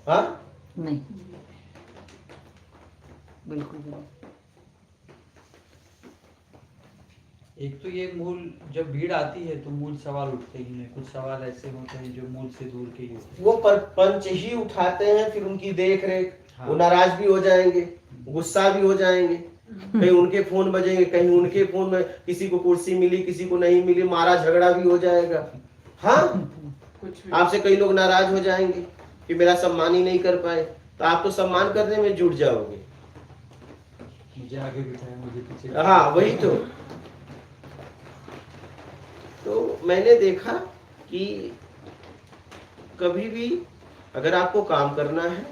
हाँ नहीं, बिल्कुल भी नहीं। एक तो ये मूल जब भीड़ आती है तो मूल सवाल उठते ही नहीं, कुछ सवाल ऐसे होते हैं जो मूल से दूर के ही होते हैं। वो पंच ही उठाते हैं, फिर उनकी देख रेख। हाँ। वो नाराज भी हो जाएंगे, गुस्सा भी हो जाएंगे, कहीं उनके फोन बजेंगे, कहीं उनके फोन में किसी को कुर्सी मिली, किसी को नहीं मिली, मारा झगड़ा भी हो जाएगा। हाँ, आपसे कई लोग नाराज हो जाएंगे कि मेरा सम्मान ही नहीं कर पाए, तो आप तो सम्मान करने में जुट जाओगे। मुझे आगे बिठाया, मुझे पीछे। हाँ वही तो मैंने देखा कि कभी भी अगर आपको काम करना है,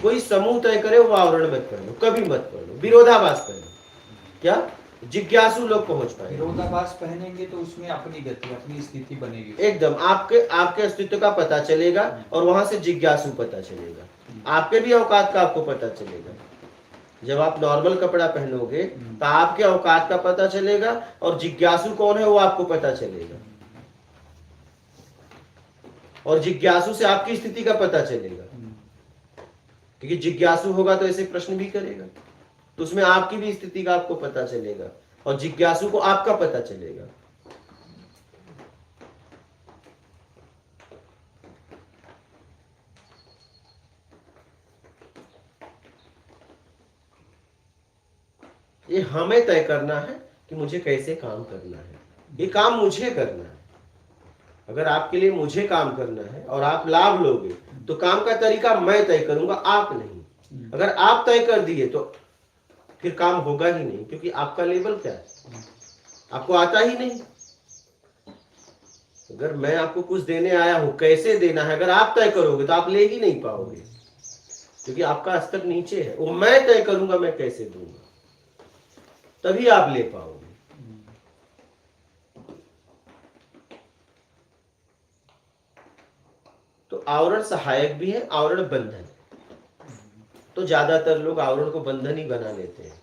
कोई समूह तय करे, वो आवरण मत कर लो, कभी मत कर लो, विरोधाभास कर लो। क्या जिज्ञासु लोग पहुंच पाए। विरोधाभास पहनेंगे तो उसमें अपनी गति, अपनी स्थिति बनेगी, एकदम आपके अस्तित्व का पता चलेगा, और वहां से जिज्ञासु पता चलेगा, आपके भी औकात का आपको पता चलेगा। जब आप नॉर्मल कपड़ा पहनोगे तो आपके औकात का पता चलेगा, और जिज्ञासु कौन है वो आपको पता चलेगा, और जिज्ञासु से आपकी स्थिति का पता चलेगा। क्योंकि जिज्ञासु होगा तो ऐसे प्रश्न भी करेगा, तो उसमें आपकी भी स्थिति का आपको पता चलेगा, और जिज्ञासु को आपका पता चलेगा। ये हमें तय करना है कि मुझे कैसे काम करना है, ये काम मुझे करना है। अगर आपके लिए मुझे काम करना है और आप लाभ लोगे, तो काम का तरीका मैं तय करूंगा, आप नहीं। अगर आप तय कर दिए तो फिर काम होगा ही नहीं, क्योंकि आपका लेवल क्या है, आपको आता ही नहीं। अगर मैं आपको कुछ देने आया हूं, कैसे देना है अगर आप तय करोगे तो आप ले ही नहीं पाओगे, क्योंकि आपका स्तर नीचे है। वो मैं तय करूंगा मैं कैसे दूंगा, तभी आप ले पाओगे। तो आवरण सहायक भी है, आवरण बंधन। तो ज्यादातर लोग आवरण को बंधन ही बना लेते हैं।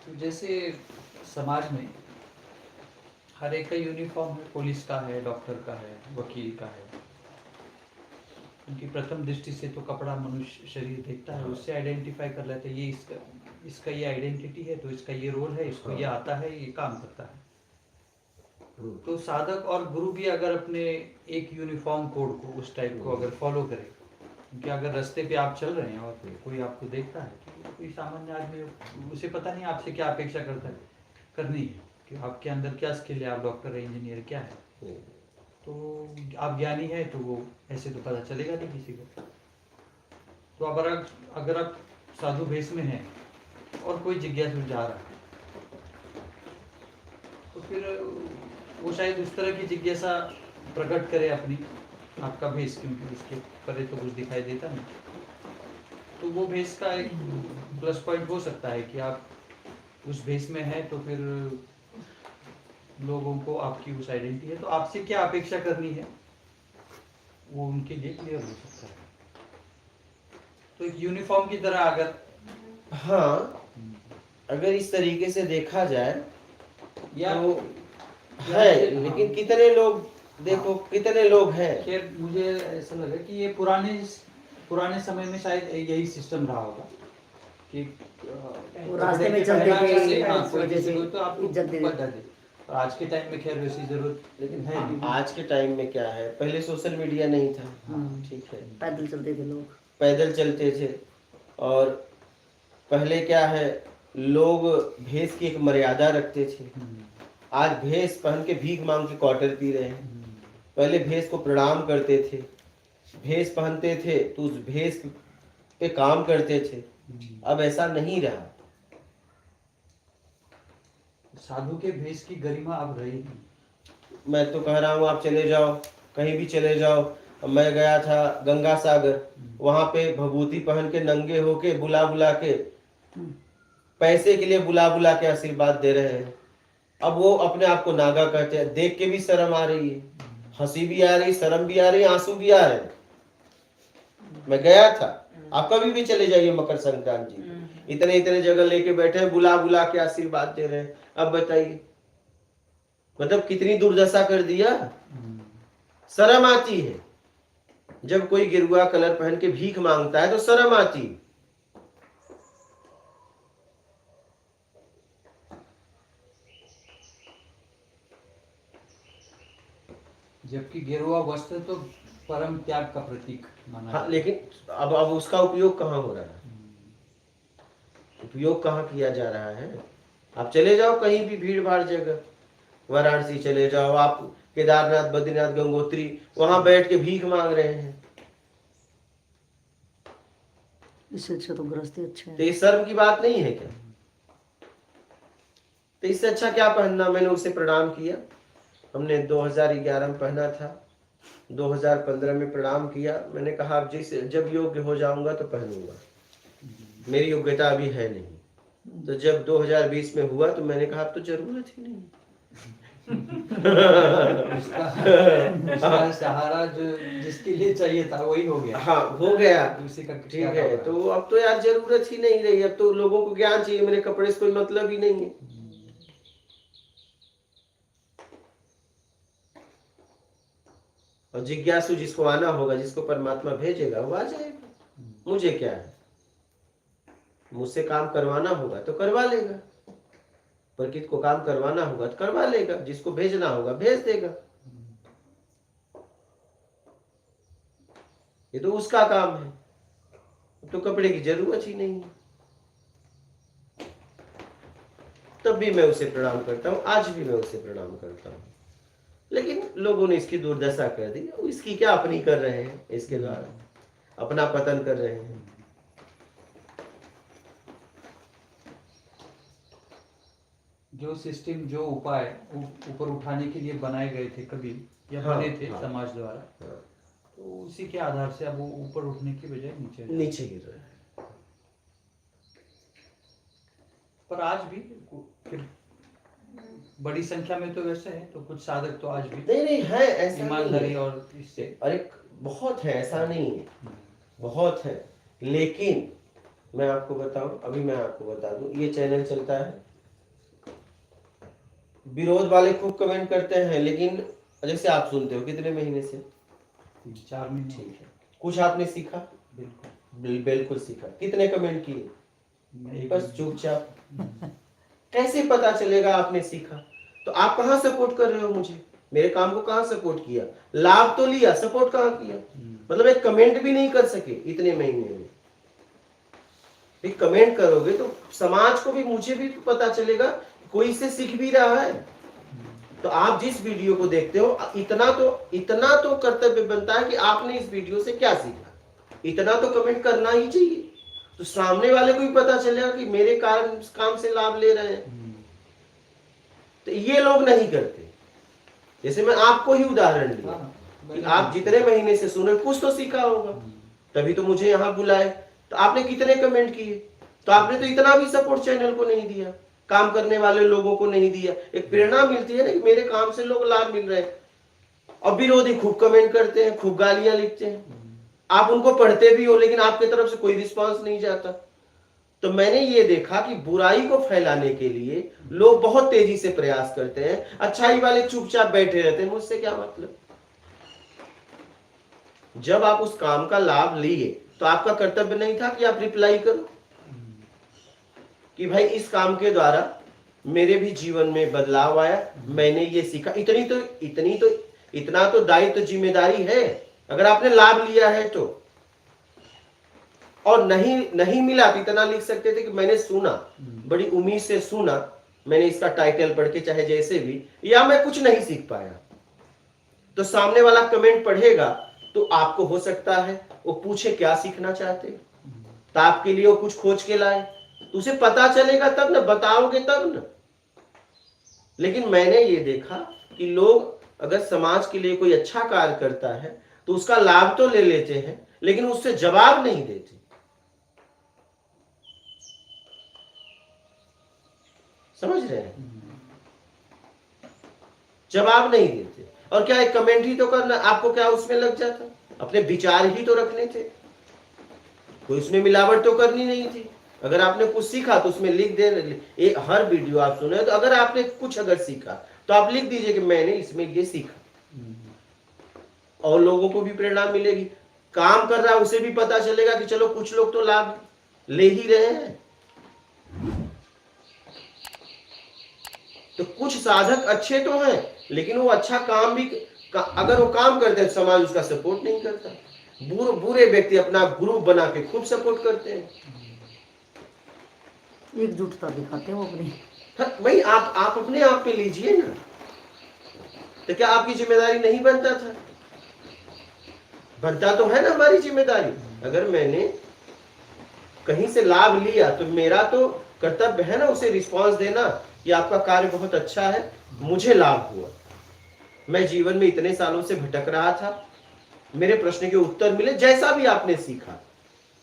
तो जैसे समाज में हर एक का यूनिफॉर्म है, पुलिस का है, डॉक्टर का है, वकील का है। उनकी प्रथम दृष्टि से तो कपड़ा मनुष्य शरीर देखता है, उससे आइडेंटिफाई कर लेते हैं, ये इसका ये आइडेंटिटी है, तो इसका ये रोल है, इसको ये आता है, ये काम करता है। तो साधक और गुरु भी अगर अपने एक यूनिफॉर्म कोड को, उस टाइप को अगर फॉलो करें, क्योंकि अगर रास्ते पे आप चल रहे हैं और कोई आपको देखता है, तो कोई सामान्य आदमी, उसे पता नहीं आपसे क्या अपेक्षा करता है, करनी है कि आपके अंदर क्या स्किल है, आप डॉक्टर है, इंजीनियर क्या है, तो आप ज्ञानी है, तो वो ऐसे तो पता चलेगा नहीं किसी को। तो अगर आप साधु भेष में हैं और कोई जिज्ञासु जा रहा है, तो फिर वो शायद उस तरह की जिज्ञासा प्रकट करे अपनी, आपका भेष, क्योंकि उसके परे तो कुछ दिखाई देता नहीं। तो वो भेष का एक प्लस पॉइंट हो सकता है कि आप उस भेष में हैं, तो फिर लोगों को आपकी उस आइडेंटिटी है, तो आपसे क्या अपेक्षा करनी है वो उनके लिए क्लियर हो सकता है। तो एक यूनिफॉर्म की तरह अगर, हाँ, अगर इस तरीके से देखा जाए या तो है, लेकिन कितने लोग, देखो कितने लोग हैं। खैर मुझे ऐसा लगा कि ये पुराने समय में शायद यही सिस्टम रहा होगा कि रास्ते में चलते थे, तो आप इज्जत दे देते। आज के टाइम में खैर वैसी जरूरत लेकिन है नहीं। आज के टाइम में क्या है, पहले सोशल मीडिया नहीं था, ठीक है, पैदल चलते थे लोग, पैदल चलते थे, और पहले क्या है, लोग भेष की एक मर्यादा रखते थे। आज भेष पहन के भीख मांग के क्वार्टर पी रहे हैं। पहले भेष को प्रणाम करते थे, भेष पहनते थे तो उस भेष पे काम करते थे। अब ऐसा नहीं रहा। साधु के भेष की गरिमा अब रही नहीं। मैं तो कह रहा हूँ, आप चले जाओ, कहीं भी चले जाओ। मैं गया था गंगा सागर, वहां पे भभूति पहन के नंगे होके बुला बुला के, पैसे के लिए बुला बुला के आशीर्वाद दे रहे हैं। अब वो अपने आप को नागा कहते हैं, देख के भी शर्म आ रही है, हंसी भी आ रही, शर्म भी आ रही, आंसू भी आ रहे। मैं गया था, आप कभी भी चले जाइए मकर संक्रांति, इतने इतने जगह लेके बैठे हैं, बुला बुला के आशीर्वाद दे रहे हैं। अब बताइए, मतलब कितनी दुर्दशा कर दिया। शर्म आती है जब कोई गेरुआ कलर पहन के भीख मांगता है, तो शर्म आती है। जबकि गेरुआ वस्त्र तो परम त्याग का प्रतीक माना हाँ, जाता है। लेकिन अब उसका उपयोग कहाँ हो रहा है, उपयोग कहाँ किया जा रहा है। आप चले जाओ कहीं भी भीड़ भाड़ जगह, वाराणसी चले जाओ आप, केदारनाथ, बद्रीनाथ, गंगोत्री, वहां बैठ के भीख मांग रहे हैं। इससे अच्छा तो गृहस्थी अच्छा तो है। ये शर्म की बात नहीं है क्या? तो इससे अच्छा क्या पहनना। मैंने उसे प्रणाम किया, हमने 2011 में पहना था, 2015 में प्रणाम किया। मैंने कहा अब जब योग्य हो जाऊंगा तो पहनूंगा, मेरी योग्यता अभी है नहीं। तो जब 2020 में हुआ तो मैंने कहा अब तो जरूरत ही नहीं। उसका सहारा जो जिसके लिए चाहिए था वही हो गया। हाँ, हो गया, उसी का ठीक है। तो अब तो यार जरूरत ही नहीं रही, अब तो लोगों को ज्ञान चाहिए, मेरे कपड़े से कोई मतलब ही नहीं है। और जिज्ञासु जिसको आना होगा, जिसको परमात्मा भेजेगा वो आ जाएगा। मुझे क्या है, मुझसे काम करवाना होगा तो करवा लेगा, प्रकृति को काम करवाना होगा तो करवा लेगा, जिसको भेजना होगा भेज देगा। ये तो उसका काम है, तो कपड़े की जरूरत ही नहीं है। तब भी मैं उसे प्रणाम करता हूँ, आज भी मैं उसे प्रणाम करता हूँ। लेकिन लोगों ने इसकी दुर्दशा कर दी, इसकी क्या अपनी कर रहे हैं, इसके द्वारा अपना पतन कर रहे हैं। जो सिस्टम, जो उपाय ऊपर उठाने के लिए बनाए गए थे कभी या हाँ, बने थे हाँ, समाज द्वारा, हाँ, तो उसी के आधार से अब वो ऊपर उठने की बजाय नीचे गिर रहे हैं। पर आज भी फिर बड़ी संख्या में तो वैसे है, तो कुछ साधक तो आज भी नहीं है, ऐसा ईमानदारी नहीं है। और इससे अरे बहुत है, ऐसा नहीं है, बहुत है। लेकिन मैं आपको बताऊं, अभी मैं आपको बता दूं, ये चैनल चलता है, विरोध वाले खूब कमेंट करते हैं, लेकिन जैसे आप सुनते हो कितने महीने से, 4 महीने हो गए। कुछ आपने सीखा? बिल्कुल बिल्कुल सीखा। कितने कमेंट किए? नहीं, बस चुपचाप। कैसे पता चलेगा आपने सीखा? तो आप कहाँ सपोर्ट कर रहे हो मुझे, मेरे काम को कहाँ सपोर्ट किया? लाभ तो लिया, सपोर्ट कहाँ किया? मतलब एक कमेंट भी नहीं कर सके इतने महीने में। एक कमेंट करोगे तो समाज को भी, मुझे भी पता चलेगा कोई इससे सीख भी रहा है। तो आप जिस वीडियो को देखते हो, इतना तो कर्तव्य बनता है कि आपने इस वीडियो से क्या सीखा, इतना तो कमेंट करना ही चाहिए। तो सामने वाले को भी पता चलेगा कि मेरे काम से लाभ ले रहे हैं। तो ये लोग नहीं करते। जैसे मैं आपको ही उदाहरण दिया कि आप जितने महीने से सुने, कुछ तो सीखा होगा, तभी तो मुझे यहाँ बुलाए। तो आपने कितने कमेंट किए? तो आपने तो इतना भी सपोर्ट चैनल को नहीं दिया, काम करने वाले लोगों को नहीं दिया। एक प्रेरणा मिलती है ना कि मेरे काम से लोग लाभ मिल रहे हैं। और विरोधी खूब कमेंट करते हैं, खूब गालियां लिखते हैं, आप उनको पढ़ते भी हो, लेकिन आपकी तरफ से कोई रिस्पांस नहीं जाता। तो मैंने ये देखा कि बुराई को फैलाने के लिए लोग बहुत तेजी से प्रयास करते हैं, अच्छाई वाले चुपचाप बैठे रहते हैं। मुझसे क्या मतलब? जब आप उस काम का लाभ लिए तो आपका कर्तव्य नहीं था कि आप रिप्लाई करो कि भाई इस काम के द्वारा मेरे भी जीवन में बदलाव आया, मैंने ये सीखा। इतना तो दायित्व, जिम्मेदारी है। अगर आपने लाभ लिया है तो, और नहीं मिला तो इतना लिख सकते थे कि मैंने सुना, बड़ी उम्मीद से सुना, मैंने इसका टाइटल पढ़ के चाहे जैसे भी, या मैं कुछ नहीं सीख पाया। तो सामने वाला कमेंट पढ़ेगा तो आपको हो सकता है वो पूछे क्या सीखना चाहते, तो आपके लिए वो कुछ खोज के लाए, तो उसे पता चलेगा तब ना, बताओगे तब ना। लेकिन मैंने ये देखा कि लोग अगर समाज के लिए कोई अच्छा कार्य करता है तो उसका लाभ तो ले लेते हैं, लेकिन उससे जवाब नहीं देते। समझ रहे हैं? जवाब नहीं देते। और क्या एक कमेंट ही तो करना, आपको क्या उसमें लग जाता? अपने विचार ही तो रखने थे, कोई उसमें मिलावट तो करनी नहीं थी। अगर आपने कुछ सीखा तो उसमें लिख दे। हर वीडियो आप सुने तो अगर आपने कुछ अगर सीखा तो आप लिख दीजिए कि मैंने इसमें ये सीखा। और लोगों को भी प्रेरणा मिलेगी। काम कर रहा है उसे भी पता चलेगा कि चलो कुछ लोग तो लाभ ले ही रहे हैं। तो कुछ साधक अच्छे तो हैं, लेकिन वो अच्छा काम भी अगर वो काम करते हैं समाज उसका सपोर्ट नहीं करता। बुरे व्यक्ति अपना ग्रुप बना के खूब सपोर्ट करते हैं, एकजुटता दिखाते हैं वो अपनी। भाई आप अपने आप पे लीजिए ना, तो क्या आपकी जिम्मेदारी नहीं बनता था? बनता तो है ना हमारी जिम्मेदारी। अगर मैंने कहीं से लाभ लिया तो मेरा तो कर्तव्य है ना उसे रिस्पांस देना कि आपका कार्य बहुत अच्छा है, मुझे लाभ हुआ। मैं जीवन में इतने सालों से भटक रहा था, मेरे प्रश्न के उत्तर मिले, जैसा भी आपने सीखा।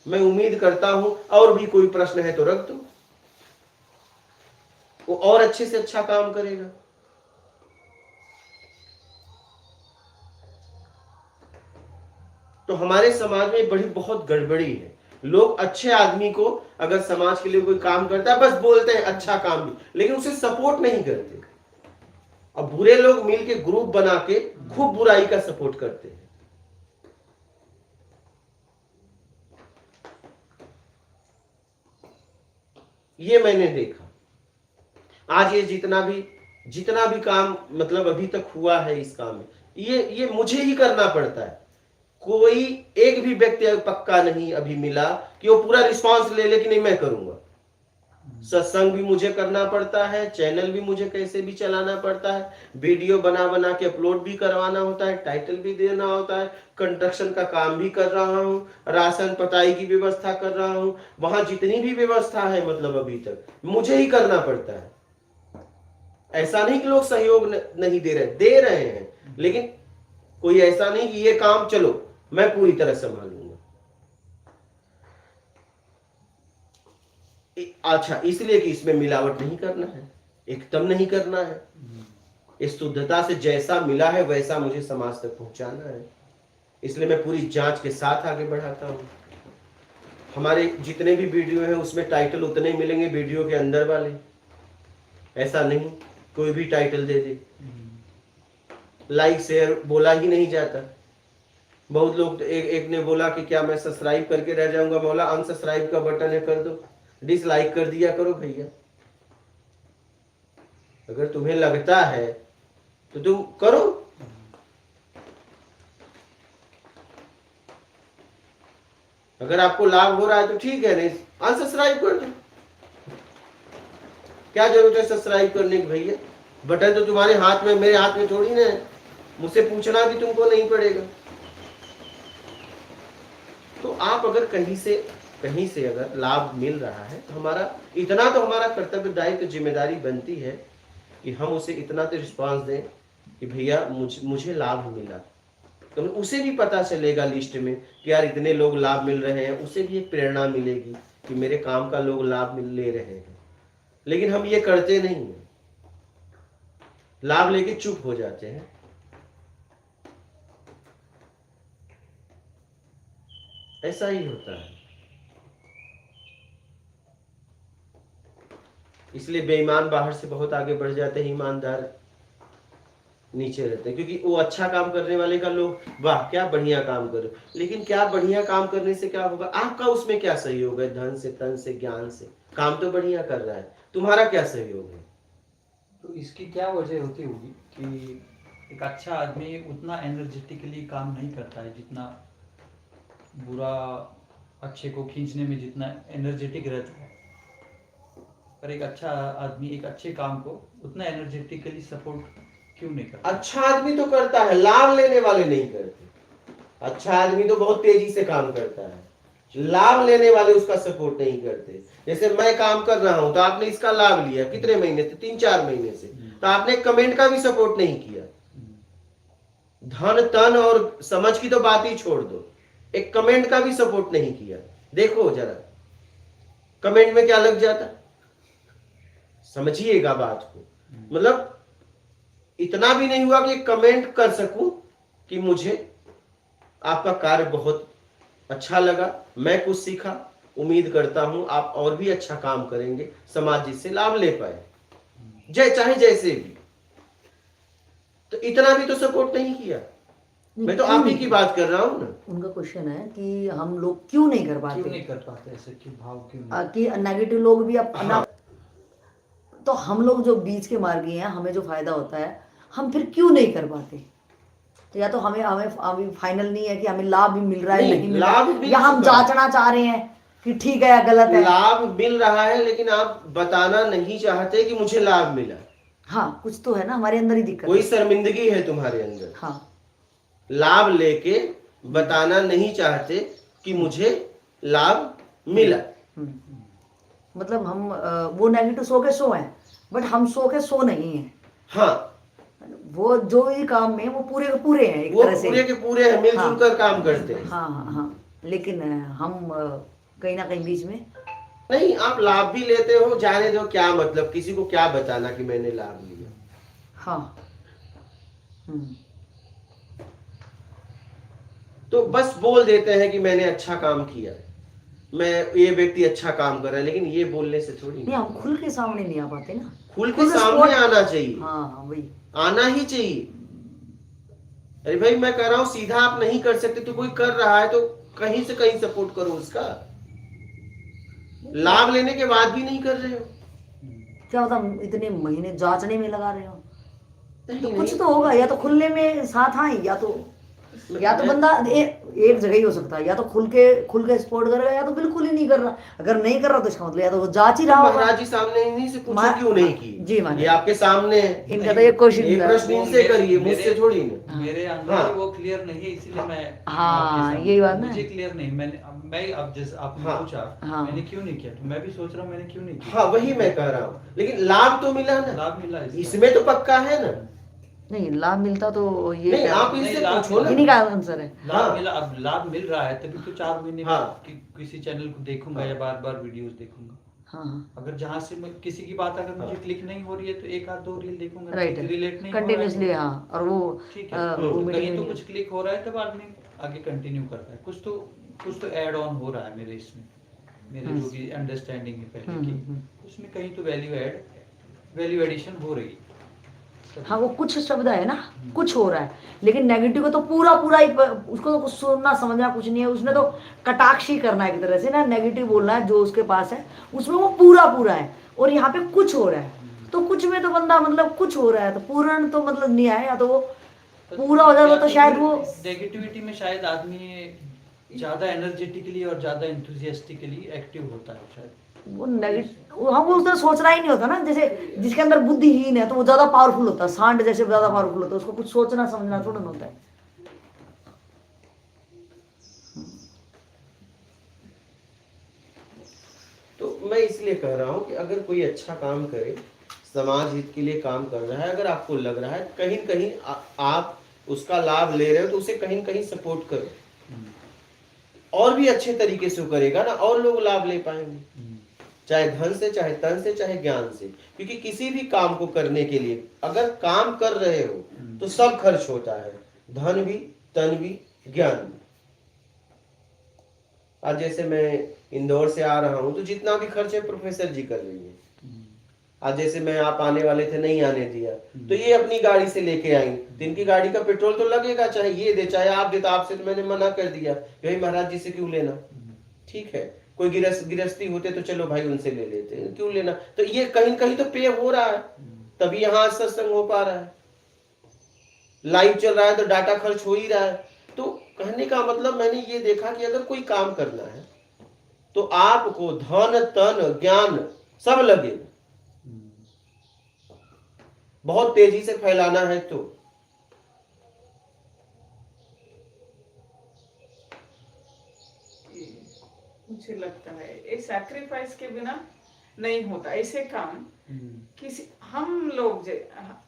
मैं उम्मीद करता हूं और भी कोई प्रश्न है तो रख दो, वो और अच्छे से अच्छा काम करेगा। तो हमारे समाज में बड़ी बहुत गड़बड़ी है। लोग अच्छे आदमी को अगर समाज के लिए कोई काम करता है बस बोलते हैं अच्छा काम भी, लेकिन उसे सपोर्ट नहीं करते। और बुरे लोग मिलके ग्रुप बना के खूब बुराई का सपोर्ट करते हैं। ये मैंने देखा। आज ये जितना भी काम मतलब अभी तक हुआ है इस काम में, ये मुझे ही करना पड़ता है। कोई एक भी व्यक्ति पक्का नहीं अभी मिला कि वो पूरा रिस्पांस ले ले कि नहीं मैं करूंगा। सत्संग भी मुझे करना पड़ता है, चैनल भी मुझे कैसे भी चलाना पड़ता है, वीडियो बना बना के अपलोड भी करवाना होता है, टाइटल भी देना होता है, कंस्ट्रक्शन का काम भी कर रहा हूँ, राशन पताई की व्यवस्था कर रहा हूँ, वहां जितनी भी व्यवस्था है मतलब अभी तक मुझे ही करना पड़ता है। ऐसा नहीं कि लोग सहयोग नहीं दे रहे हैं, लेकिन कोई ऐसा नहीं कि ये काम चलो मैं पूरी तरह संभालूंगा। अच्छा, इसलिए कि इसमें मिलावट नहीं करना है, एकदम नहीं करना है। इस शुद्धता से जैसा मिला है वैसा मुझे समाज तक पहुंचाना है। इसलिए मैं पूरी जांच के साथ आगे बढ़ाता हूं। हमारे जितने भी वीडियो हैं उसमें टाइटल उतने मिलेंगे वीडियो के अंदर वाले, ऐसा नहीं कोई भी टाइटल दे दे। लाइक शेयर बोला ही नहीं जाता। बहुत लोग एक ने बोला कि क्या मैं सब्सक्राइब करके रह जाऊंगा? बोला अनसब्सक्राइब का बटन है, कर दो, डिसलाइक कर दिया करो भैया। अगर तुम्हें लगता है तो तुम करो। अगर आपको लाभ हो रहा है तो ठीक है, नहीं अनसब्सक्राइब कर दो। क्या जरूरत है सब्सक्राइब करने की भैया? बटन तो तुम्हारे हाथ में, मेरे हाथ में थोड़ी ना है, मुझसे पूछना भी तुमको नहीं पड़ेगा। तो आप अगर कहीं से अगर लाभ मिल रहा है तो हमारा इतना तो हमारा कर्तव्य दायित्व जिम्मेदारी बनती है कि हम उसे इतना तो रिस्पांस दें कि भैया मुझे लाभ मिला। तो उसे भी पता चलेगा लिस्ट में कि यार इतने लोग लाभ मिल रहे हैं, उसे भी एक प्रेरणा मिलेगी कि मेरे काम का लोग लाभ ले रहे हैं। लेकिन हम ये करते नहीं हैं, लाभ लेके चुप हो जाते हैं। ऐसा ही होता है। इसलिए बेईमान बाहर से बहुत आगे बढ़ जाते हैं, ईमानदार नीचे रहते हैं। क्योंकि वो अच्छा काम करने वाले का लोग वाह क्या बढ़िया काम करो, लेकिन क्या बढ़िया काम करने से क्या होगा? आपका उसमें क्या सहयोग है? धन से, तन से, ज्ञान से काम तो बढ़िया कर रहा है, तुम्हारा क्या सहयोग है? तो इसकी क्या वजह होती होगी कि एक अच्छा आदमी उतना एनर्जेटिकली काम नहीं करता है जितना बुरा अच्छे को खींचने में जितना एनर्जेटिक रहता है, पर एक अच्छा आदमी एक अच्छे काम को उतना एनर्जेटिकली सपोर्ट क्यों नहीं करता? अच्छा आदमी तो करता है, लाभ लेने वाले नहीं करते। अच्छा आदमी तो बहुत तेजी से काम करता है, लाभ लेने वाले उसका सपोर्ट नहीं करते। जैसे मैं काम कर रहा हूं तो आपने इसका लाभ लिया कितने महीने से? 3-4 महीने से। तो आपने कमेंट का भी सपोर्ट नहीं किया। धन तन और समझ की तो बात ही छोड़ दो, एक कमेंट का भी सपोर्ट नहीं किया। देखो जरा कमेंट में क्या लग जाता, समझिएगा बात को। मतलब इतना भी नहीं हुआ कि कमेंट कर सकूं कि मुझे आपका कार्य बहुत अच्छा लगा, मैं कुछ सीखा, उम्मीद करता हूं आप और भी अच्छा काम करेंगे, समाज जिससे लाभ ले पाए, चाहे जैसे भी। तो इतना भी तो सपोर्ट नहीं किया। मैं तो आप ही की बात कर रहा हूँ ना। उनका क्वेश्चन है कि हम लोग क्यों नहीं कर क्यों पाते, नहीं कर पाते ऐसे, कि भाव क्यों नहीं? कि नेगेटिव लोग भी अपना हाँ। तो हम लोग जो बीच के मार्गी हैं, हमें जो फायदा होता है, हम फिर क्यों नहीं कर पाते? तो या तो हमें हमें अभी फाइनल नहीं है कि हमें लाभ भी मिल रहा है, नहीं मिल रहा लाभ है, मिल या हम चुका है। जांचना चाह रहे हैं कि ठीक है या गलत है। लाभ मिल रहा है, लेकिन आप बताना नहीं चाहते कि मुझे लाभ मिला। हाँ, कुछ तो है ना हमारे अंदर ही दिक्कत कोई है। शर्मिंदगी है तुम्हारे अंदर। हाँ, लाभ लेके बताना नहीं चाहते कि मुझे लाभ मिला। मतलब हम वो नेगेटिव सो के सो हैं, बट हम सो के सो नहीं हैं। हाँ, वो जो भी काम में वो पूरे के पूरे हैं एक वो तरह से। पूरे के पूरे हैं, मिलजुल हाँ। कर काम करते हैं। हाँ हाँ हाँ, लेकिन हम कहीं ना कहीं बीच में। नहीं, आप लाभ भी लेते हो, जाने दो, क्या मतलब, किसी को क्या बताना कि मैंने लाभ लिया। हाँ। तो बस बोल देते हैं कि मैंने अच्छा काम किया, मैं ये व्यक्ति अच्छा काम कर रहा है, लेकिन ये बोलने से थोड़ी नहीं, हम खुल के सामने नहीं आ पाते ना। खुल के सामने आना चाहिए। हाँ हाँ, वही आना ही चाहिए। अरे भाई, मैं कर रहा हूं, सीधा आप नहीं कर सकते, तो कोई कर रहा है तो कहीं से कहीं सपोर्ट करो उसका। लाभ लेने के बाद भी नहीं कर रहे हो, क्या होता, इतने महीने जांचने में लगा रहे हो, नहीं, तो नहीं। कुछ तो होगा, या तो खुलने में साथ आए, या तो बंदा एक जगह ही हो सकता है, या तो खुल के सपोर्ट करेगा, या तो बिल्कुल ही नहीं कर रहा। अगर नहीं कर रहा तो इसका मतलब या तो वो जांच ही रहा होगा। महाराज जी सामने इन्हीं से पूछो क्यों नहीं की। जी महाराज, ये आपके सामने है। इनका तो ये क्वेश्चन ये प्रश्न इनसे करिए, मुझसे थोड़ी ना। मेरे अंदर हाँ। ही वो क्लियर नहीं है, इसीलिए मैं हाँ, आपके सामने- यही बात ना। मुझे क्लियर नहीं, मैं अब जैसे आपने हाँ। पूछा, हाँ। मैंने क्यों नहीं किया, तो मैं भी सोच रहा हूँ मैंने क्यों नहीं किया। हाँ, वही मैं कह रहा हूँ, लेकिन लाभ तो मिला ना, लाभ मिला इसका। इसमें तो पक्का है ना। नहीं, लाभ मिलता तो ये नहीं, क्या- आप नहीं, इनसे लाभ पूछो ना। इन्हीं का आंसर है। लाभ हाँ। मिला, अब लाभ मिल रहा है तभी तो 4 महीने में हाँ। किसी चैनल को देखूंगा या बार बार वीडियोस देखूंगा। हाँ हाँ, अगर जहाँ से मैं किसी की बात अगर मुझे क्लिक नहीं हो रही है तो एक आध दो रील देखूंगा, राइट रिलेट नहीं हो रहा है कंटिन्यूसली। तो हाँ, और वो ठीक है। वो तो मीटिंग कहीं तो में कुछ क्लिक हो रहा है तब आदमी आगे कंटिन्यू करता है, कुछ तो ऐड ऑन हो रहा है मेरे इसमें, मेरे जो भी अंडरस्टैंडिंग है पहले की, उसमें कहीं तो वैल्यू एडिशन हो रही है। हाँ, वो कुछ शब्द है ना, कुछ हो रहा है, लेकिन नेगेटिव को तो पूरा पूरा ही उसको तो कुछ सुनना समझना कुछ नहीं है, उसने तो कटाक्ष ही करना है एक तरह से ना, नेगेटिव बोलना है जो उसके पास है, उसमें वो पूरा पूरा है, और यहाँ पे कुछ हो रहा है, तो कुछ में तो बंदा मतलब कुछ हो रहा है, तो पूर्ण तो मतलब नहीं है, या तो वो पूरा हो जाएगा तो शायद वो नेगेटिविटी में शायद आदमी ज्यादा एनर्जेटिकली और ज्यादा एंथुसियास्टिकली एक्टिव होता है शायद। वो नेगेटिव हम उसने सोचना ही नहीं होता ना, जैसे जिसके अंदर बुद्धिहीन है तो वो ज्यादा पावरफुल होता है, सांड जैसे ज्यादा पावरफुल होता है, उसको कुछ सोचना समझना थोड़ा ना होता है। तो मैं इसलिए कह रहा हूँ कि अगर कोई अच्छा काम करे, समाज हित के लिए काम कर रहा है, अगर आपको लग रहा है कहीं कहीं आप उसका लाभ ले रहे हो, तो उसे कहीं कहीं सपोर्ट करो, और भी अच्छे तरीके से वो करेगा ना, और लोग लाभ ले पाएंगे, चाहे धन से, चाहे तन से, चाहे ज्ञान से। क्योंकि किसी भी काम को करने के लिए अगर काम कर रहे हो तो सब खर्च होता है, धन भी, तन भी, ज्ञान भी। आज जैसे मैं इंदौर से आ रहा हूं तो जितना भी खर्च है प्रोफेसर जी कर रही है। आज जैसे मैं आप आने वाले थे, नहीं आने दिया, तो ये अपनी गाड़ी से लेके आई, तो इनकी गाड़ी का पेट्रोल तो लगेगा, चाहे ये दे चाहे आप दे, तो आपसे तो मैंने मना कर दिया, भाई महाराज जी से क्यों लेना, ठीक है, कोई गृहस्थी होते तो चलो भाई उनसे ले लेते, क्यों लेना। तो ये कहीं कहीं तो पे हो रहा है, तभी यहाँ सत्संग हो पा रहा है, लाइव चल रहा है तो डाटा खर्च हो ही रहा है। तो कहने का मतलब मैंने ये देखा कि अगर कोई काम करना है तो आपको धन तन ज्ञान सब लगेगा, बहुत तेजी से फैलाना है तो। मुझे लगता है ये सैक्रिफाइस के बिना नहीं होता ऐसे काम। किसी हम लोग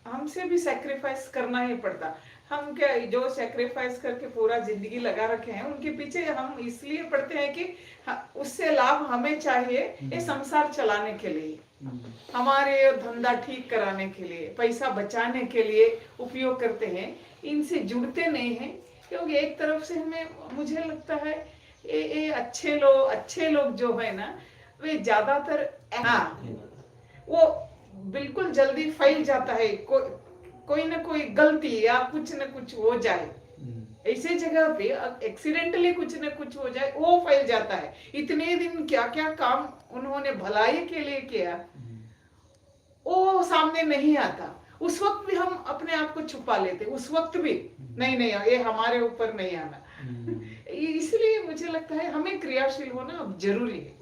हमसे भी सैक्रिफाइस करना ही पड़ता। हम क्या जो सैक्रिफाइस करके पूरा जिंदगी लगा रखे हैं उनके पीछे हम इसलिए पड़ते हैं कि उससे लाभ हमें चाहिए, ये संसार चलाने के लिए, हमारे धंधा ठीक कराने के लिए, पैसा बचाने के लिए उपयोग करते हैं, इनसे जुड़ते नहीं हैं। क्योंकि एक तरफ से हमें मुझे लगता है ये अच्छे लोग जो है ना, वे ज्यादातर वो बिल्कुल जल्दी फैल जाता है, कोई ना कोई गलती या कुछ न कुछ हो जाए, ऐसे जगह पे एक्सीडेंटली कुछ न कुछ हो जाए, वो फैल जाता है। इतने दिन क्या क्या काम उन्होंने भलाई के लिए किया, वो सामने नहीं आता। उस वक्त भी हम अपने आप को छुपा लेते, उस वक्त भी नहीं नहीं ये हमारे ऊपर नहीं आना। इसलिए मुझे लगता है हमें क्रियाशील होना अब जरूरी है।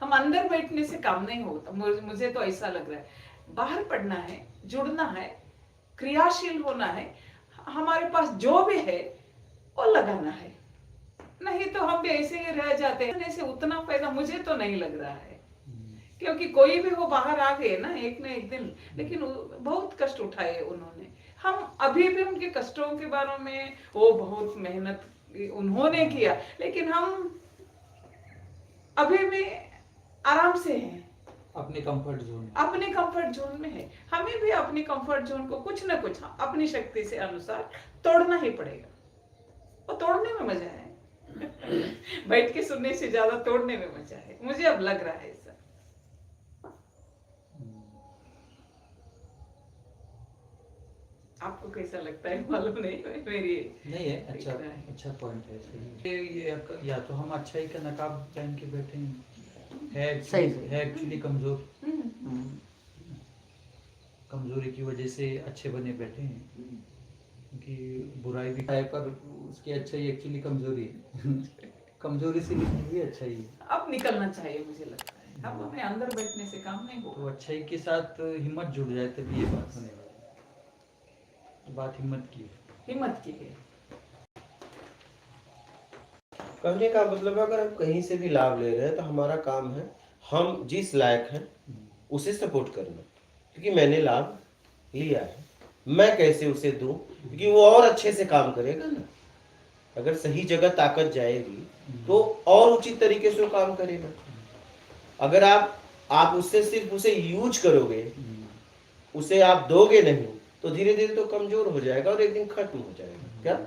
हम अंदर बैठने से काम नहीं होता, मुझे तो ऐसा लग रहा है। बाहर पढ़ना है, जुड़ना है, क्रियाशील होना है, हमारे पास जो भी है वो लगाना है। नहीं तो हम भी ऐसे ही रह जाते हैं। ऐसे उतना फायदा मुझे तो नहीं लग रहा है, क्योंकि कोई भी हो बाहर आ गए ना एक न एक दिन, लेकिन बहुत कष्ट उठाए उन्होंने। हम अभी भी उनके कष्टों के बारे में, वो बहुत मेहनत उन्होंने किया, लेकिन हम अभी भी आराम से हैं, अपने कंफर्ट जोन, अपने कंफर्ट जोन में है। हमें भी अपनी कंफर्ट जोन को कुछ ना कुछ अपनी शक्ति से अनुसार तोड़ना ही पड़ेगा। और तोड़ने में मजा है बैठ के सुनने से ज्यादा तोड़ने में मजा है, मुझे अब लग रहा है ऐसा। आपको कैसा लगता है मालूम नहीं, मेरी नहीं है। अच्छा पॉइंट है। ये या तो हम अच्छाई का नकाब पहन के बैठे हैं, है एक्चुअली कमजोर, कमजोरी की वजह से अच्छे बने बैठे हैं, क्योंकि बुराई भी है पर उसकी अच्छाई एक्चुअली कमजोरी है। कमजोरी से निकली हुई अच्छाई है। अब निकलना चाहिए मुझे लगता है। अब हमें अंदर बैठने से काम नहीं होगा। तो अच्छाई के साथ हिम्मत जुड़ जाए तभी ये बात होने वाली है। तो बात हिम्मत की है, हिम्मत की है। कहने का मतलब अगर हम कहीं से भी लाभ ले रहे हैं तो हमारा काम है हम जिस लायक हैं उसे सपोर्ट करना, क्योंकि मैंने लाभ लिया है, मैं कैसे उसे दूं, क्योंकि वो और अच्छे से काम करेगा ना। अगर सही जगह ताकत जाएगी तो और उचित तरीके से वो काम करेगा। अगर आप उससे सिर्फ उसे यूज करोगे, उसे आप दोगे नहीं, तो धीरे धीरे तो कमजोर हो जाएगा और एक दिन खत्म हो जाएगा। क्या